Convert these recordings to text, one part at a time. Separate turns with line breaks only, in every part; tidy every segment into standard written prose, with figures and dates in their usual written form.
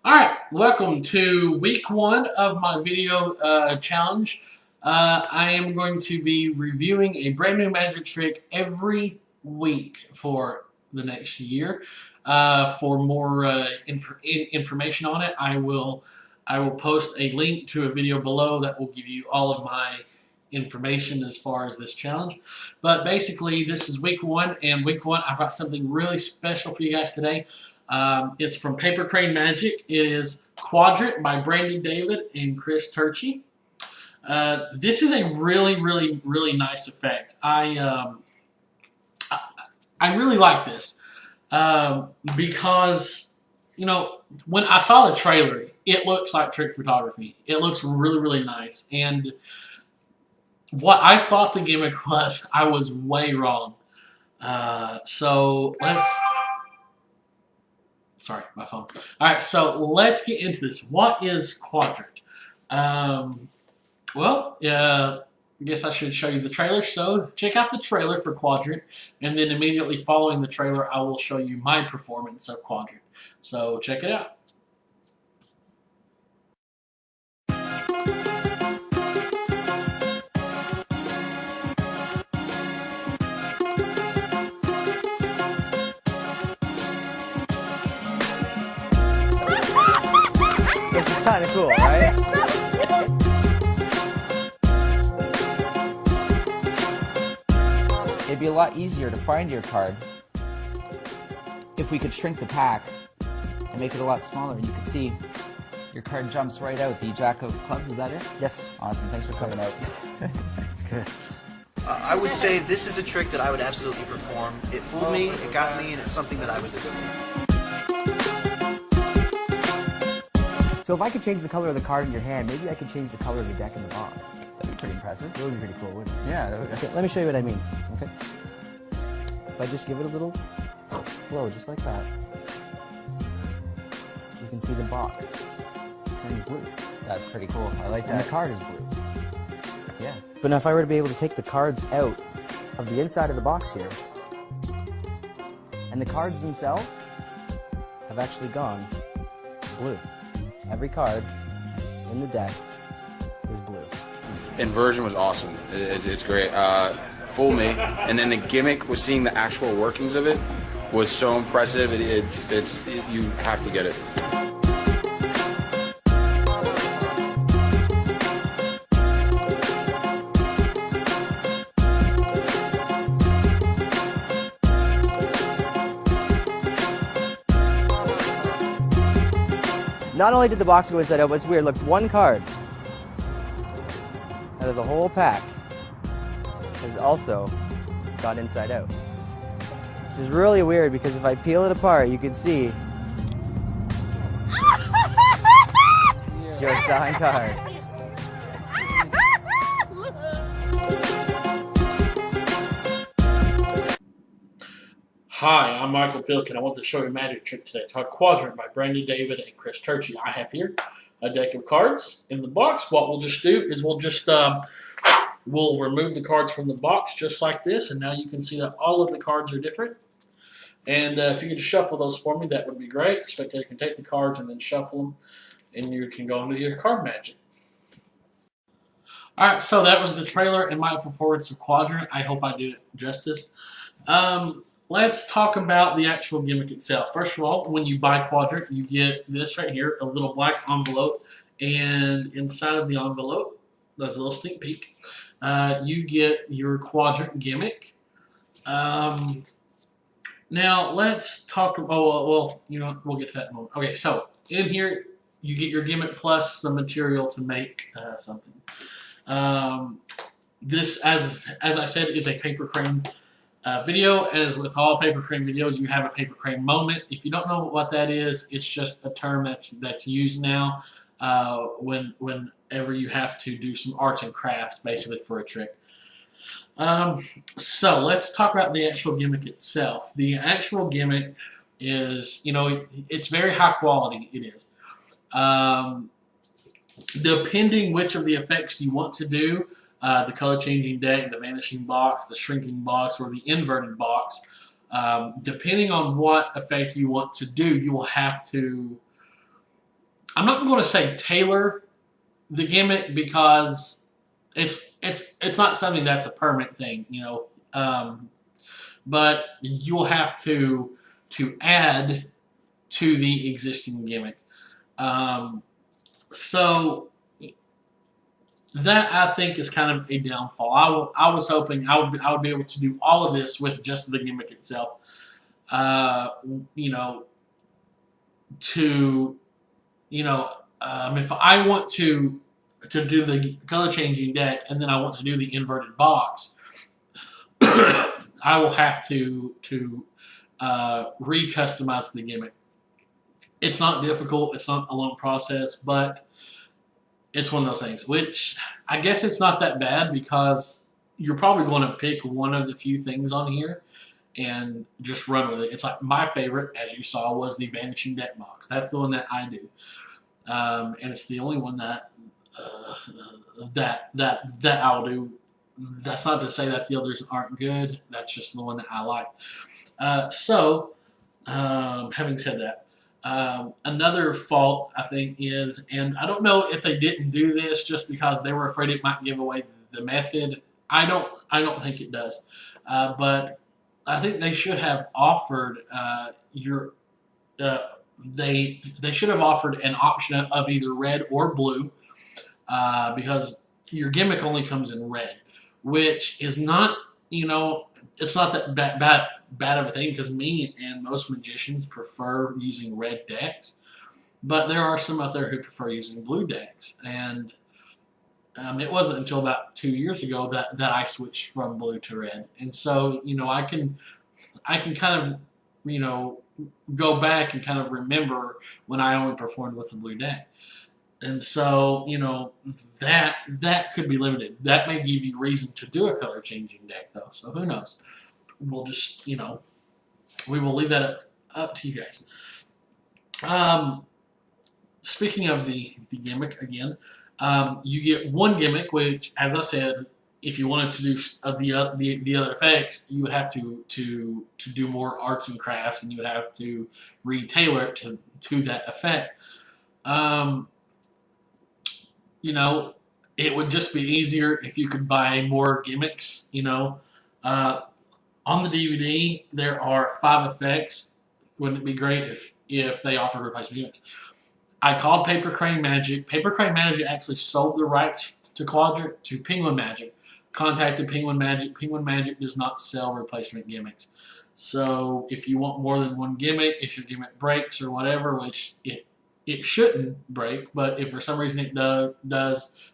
Alright, welcome to week one of my video challenge. I am going to be reviewing a brand new magic trick every week for the next year. For more information on it, I will post a link to a video below that will give you all of my information as far as this challenge. But basically, this is week one, and week one I've got something really special for you guys today. It's from Paper Crane Magic. It is Quadrant by Brandy David and Chris Turchi. This is a really nice effect. I really like this because, you know, when I saw the trailer, it looks like trick photography. It looks really nice. And what I thought the gimmick was, I was way wrong. So let's... Sorry, my phone. Alright, so let's get into this. What is Quadrant? I guess I should show you the trailer. So check out the trailer for Quadrant, and then immediately following the trailer, I will show you my performance of Quadrant. So check it out.
It's kind of cool, right? It'd be a lot easier to find your card if we could shrink the pack and make it a lot smaller, and you can see your card jumps right out. The Jack of Clubs, is that it?
Yes.
Awesome, thanks for coming out.
Good.
I would say this is a trick that I would absolutely perform. It fooled me, it got me, and it's something that I would do.
So if I could change the color of the card in your hand, maybe I could change the color of the deck in the box.
That'd be pretty impressive.
It would be pretty cool, wouldn't it?
Yeah.
Okay, let me show you what I mean. Okay. If I just give it a little blow, just like that, you can see the box turning blue.
That's pretty cool. I like
And
that.
the card is blue.
Yes.
But now if I were to be able to take the cards out of the inside of the box here, and the cards themselves have actually gone blue. Every card in the deck is blue.
Inversion was awesome. It's great. Fooled me, and then the gimmick was seeing the actual workings of it was so impressive. You have to get it.
Not only did the box go inside out, but it's weird. Look, one card out of the whole pack has also gone inside out. Which is really weird because if I peel it apart, you can see it's your signed card.
Hi, I'm Michael Pilkey, and I want to show you a magic trick today. It's called Quadrant by Brandy David and Chris Turchi. I have here a deck of cards in the box. What we'll just do is we'll remove the cards from the box just like this, and now you can see that all of the cards are different. And if you could just shuffle those for me, that would be great. The spectator can take the cards and then shuffle them, and you can go into your card magic. Alright, so that was the trailer and my performance of Quadrant. I hope I did it justice. Let's talk about the actual gimmick itself. First of all, when you buy Quadrant, you get this right here, a little black envelope, and inside of the envelope, there's a little sneak peek. You get your Quadrant gimmick. Now let's talk about, well, you know, we'll get to that in a moment. Okay, so in here, you get your gimmick plus some material to make something. This, as I said, is a paper crane video. As with all paper crane videos, you have a paper crane moment. If you don't know what that is, it's just a term that's used now whenever you have to do some arts and crafts, basically, for a trick. So let's talk about the actual gimmick itself. The actual gimmick is, you know, it's very high quality. It is. Depending which of the effects you want to do, the color changing deck, the vanishing box, the shrinking box, or the inverted box, depending on what effect you want to do, you will have to I'm not going to say tailor the gimmick because it's not something that's a permanent thing, you know. But you'll have to add to the existing gimmick. So that I think is kind of a downfall. I was hoping I would be able to do all of this with just the gimmick itself. You know, to if I want to do the color changing deck and then I want to do the inverted box, I will have to re-customize the gimmick. It's not difficult. It's not a long process, but it's one of those things, which I guess it's not that bad because you're probably going to pick one of the few things on here and just run with it. It's like my favorite, as you saw, was the Vanishing Deck box. That's the one that I do, and it's the only one that that I'll do. That's not to say that the others aren't good. That's just the one that I like. Having said that, another fault I think is, and I don't know if they didn't do this just because they were afraid it might give away the method. I don't think it does, but I think they should have offered they should have offered an option of either red or blue, because your gimmick only comes in red, which is not, it's not that bad of a thing because me and most magicians prefer using red decks, but there are some out there who prefer using blue decks, and it wasn't until about 2 years ago that I switched from blue to red, and so I can kind of go back and kind of remember when I only performed with a blue deck. And so, that could be limited. That may give you reason to do a color changing deck, though. So who knows? We'll just, we will leave that up to you guys. Speaking of the gimmick again, you get one gimmick, which, as I said, if you wanted to do the other effects, you would have to do more arts and crafts, and you would have to re-tailor it to that effect. It would just be easier if you could buy more gimmicks. On the DVD, there are 5 effects. Wouldn't it be great if they offered replacement gimmicks? I called Paper Crane Magic. Paper Crane Magic actually sold the rights to Quadrant to Penguin Magic. Contacted Penguin Magic. Penguin Magic does not sell replacement gimmicks. So if you want more than one gimmick, if your gimmick breaks or whatever, which it shouldn't break, but if for some reason it does,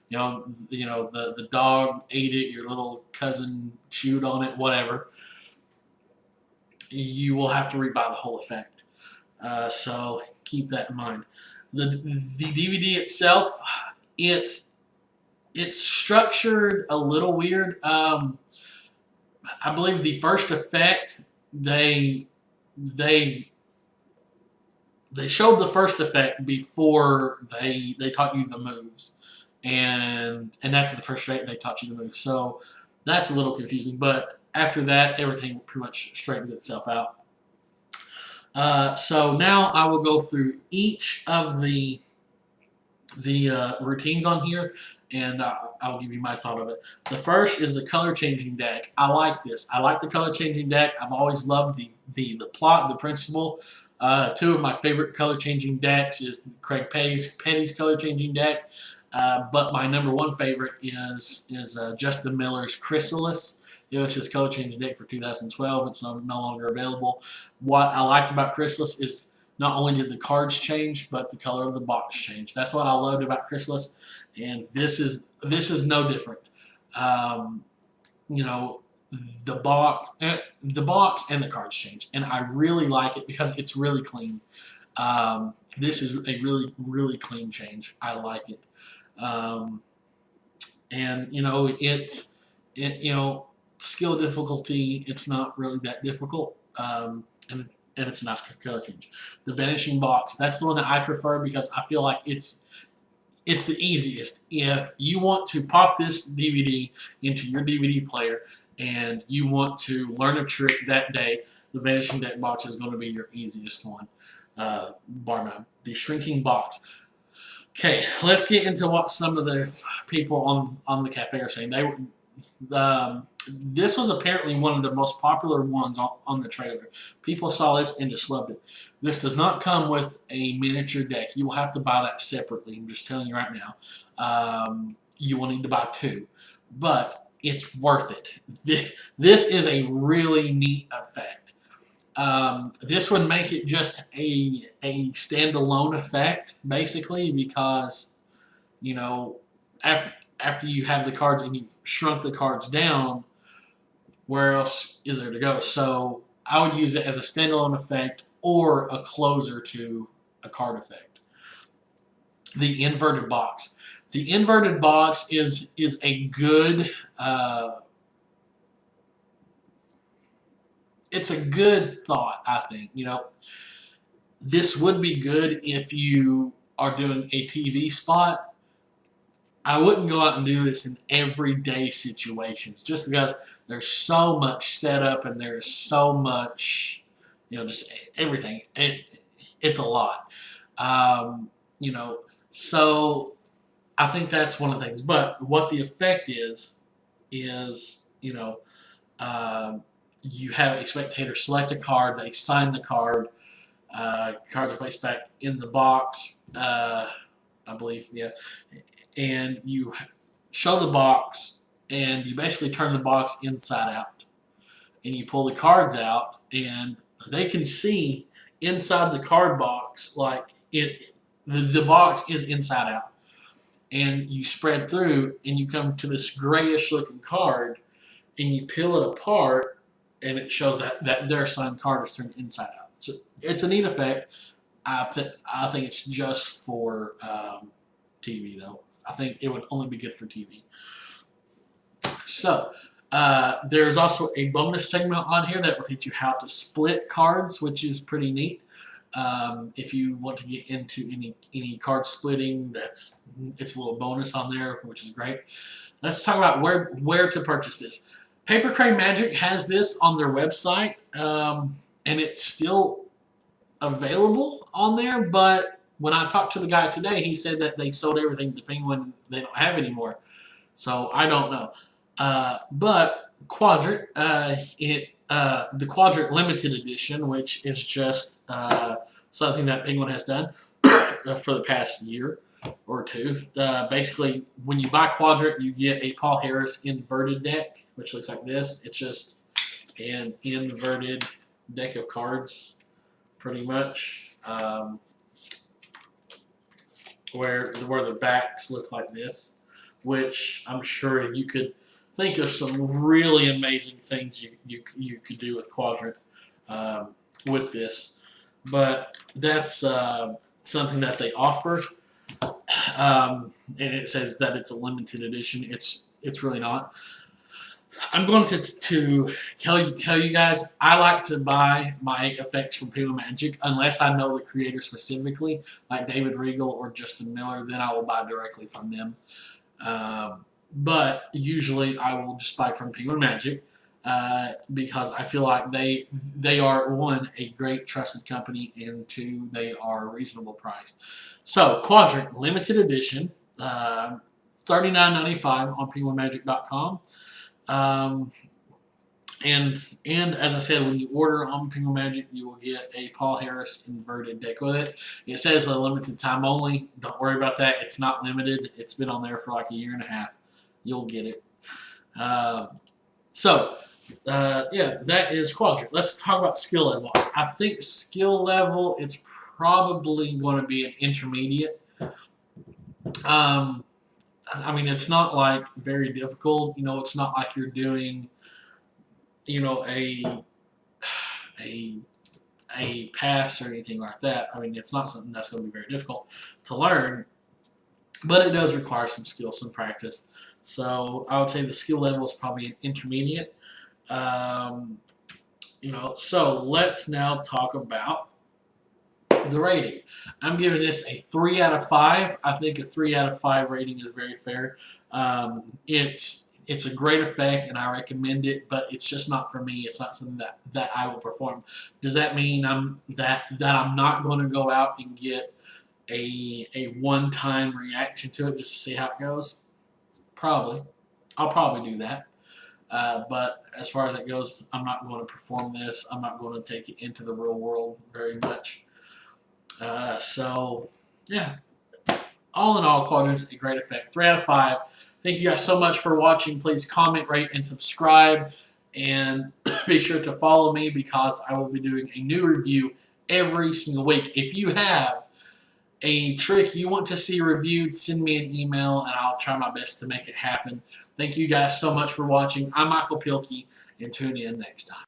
the dog ate it, your little cousin chewed on it, whatever, you will have to rebuy the whole effect. So keep that in mind. The DVD itself, it's structured a little weird. I believe the first effect they showed the first effect before they taught you the moves, and after the first effect they taught you the moves. So that's a little confusing, but after that everything pretty much straightens itself out. So now I will go through each of the routines on here, and I'll give you my thought of it. The first is the color changing deck. I like this. I like the color changing deck. I've always loved the plot, the principle. 2 of my favorite color changing decks is Craig Petty's color changing deck, but my #1 favorite is Justin Miller's Chrysalis. It was his color changing deck for 2012. It's no longer available. What I liked about Chrysalis is not only did the cards change, but the color of the box changed. That's what I loved about Chrysalis, and this is no different. The box and the cards change, and I really like it because it's really clean. This is a really, really clean change. I like it, and skill difficulty, it's not really that difficult, and it's a nice color change. The Vanishing Box, that's the one that I prefer because I feel like it's the easiest. If you want to pop this DVD into your DVD player and you want to learn a trick that day, the Vanishing Deck Box is going to be your easiest one, bar none. The Shrinking Box. Okay, let's get into what some of the people on the cafe are saying. This was apparently one of the most popular ones on the trailer. People saw this and just loved it. This does not come with a miniature deck. You will have to buy that separately. I'm just telling you right now. You will need to buy 2, but it's worth it. This is a really neat effect. This would make it just a standalone effect, basically, because, you know, after you have the cards and you've shrunk the cards down, where else is there to go? So I would use it as a standalone effect or a closer to a card effect. The inverted box. The inverted box is a good... it's a good thought, I think. You know, this would be good if you are doing a TV spot. I wouldn't go out and do this in everyday situations just because there's so much setup and there's so much, you know, just everything. It's a lot. You know, so I think that's one of the things. But what the effect is, you know, you have a spectator select a card, they sign the card, cards are placed back in the box, I believe, yeah, and you show the box, and you basically turn the box inside out, and you pull the cards out, and they can see inside the card box, like the box is inside out, and you spread through, and you come to this grayish looking card, and you peel it apart, and it shows that their signed card is turned inside out. So it's a neat effect. I think it's just for TV, though. I think it would only be good for TV. So there's also a bonus segment on here that will teach you how to split cards, which is pretty neat. If you want to get into any card splitting, it's a little bonus on there, which is great. Let's talk about where to purchase this. Paper Crane Magic has this on their website, and it's still available on there, but when I talked to the guy today, he said that they sold everything to Penguin. They don't have anymore, so I don't know. But Quadrant, the Quadrant Limited Edition, which is just something that Penguin has done for the past year or 2. Basically, when you buy Quadrant, you get a Paul Harris inverted deck, which looks like this. It's just an inverted deck of cards, pretty much, where the backs look like this, which I'm sure you could think of some really amazing things you could do with Quadrant with this. But that's something that they offer. And it says that it's a limited edition. It's really not. I'm going to tell you guys, I like to buy my effects from Penguin Magic unless I know the creator specifically, like David Regal or Justin Miller. Then I will buy directly from them. But usually I will just buy from Penguin Magic because I feel like they are, 1, a great trusted company, and 2, they are reasonable priced. So Quadrant Limited Edition, $39.95 on penguinmagic.com. And as I said, when you order on Penguin Magic, you will get a Paul Harris inverted deck with it. It says a limited time only. Don't worry about that. It's not limited. It's been on there for like a year and a half. You'll get it. Yeah, that is Quadrant. Let's talk about skill level. I think skill level, it's probably going to be an intermediate. I mean, it's not like very difficult. You know, it's not like you're doing, you know, a pass or anything like that. I mean, it's not something that's going to be very difficult to learn, but it does require some skill, some practice. So I would say the skill level is probably an intermediate. You know, so let's now talk about the rating. I'm giving this a 3 out of 5. I think a 3 out of 5 rating is very fair. It's a great effect, and I recommend it, but it's just not for me. It's not something that I will perform. Does that mean that I'm not going to go out and get a one-time reaction to it just to see how it goes? Probably. I'll probably do that. But as far as it goes, I'm not going to perform this. I'm not going to take it into the real world very much. So, yeah. All in all, Quadrant's a great effect. 3 out of 5. Thank you guys so much for watching. Please comment, rate, and subscribe. And be sure to follow me because I will be doing a new review every single week. If you have a trick you want to see reviewed, send me an email and I'll try my best to make it happen. Thank you guys so much for watching. I'm Michael Pilkey, and tune in next time.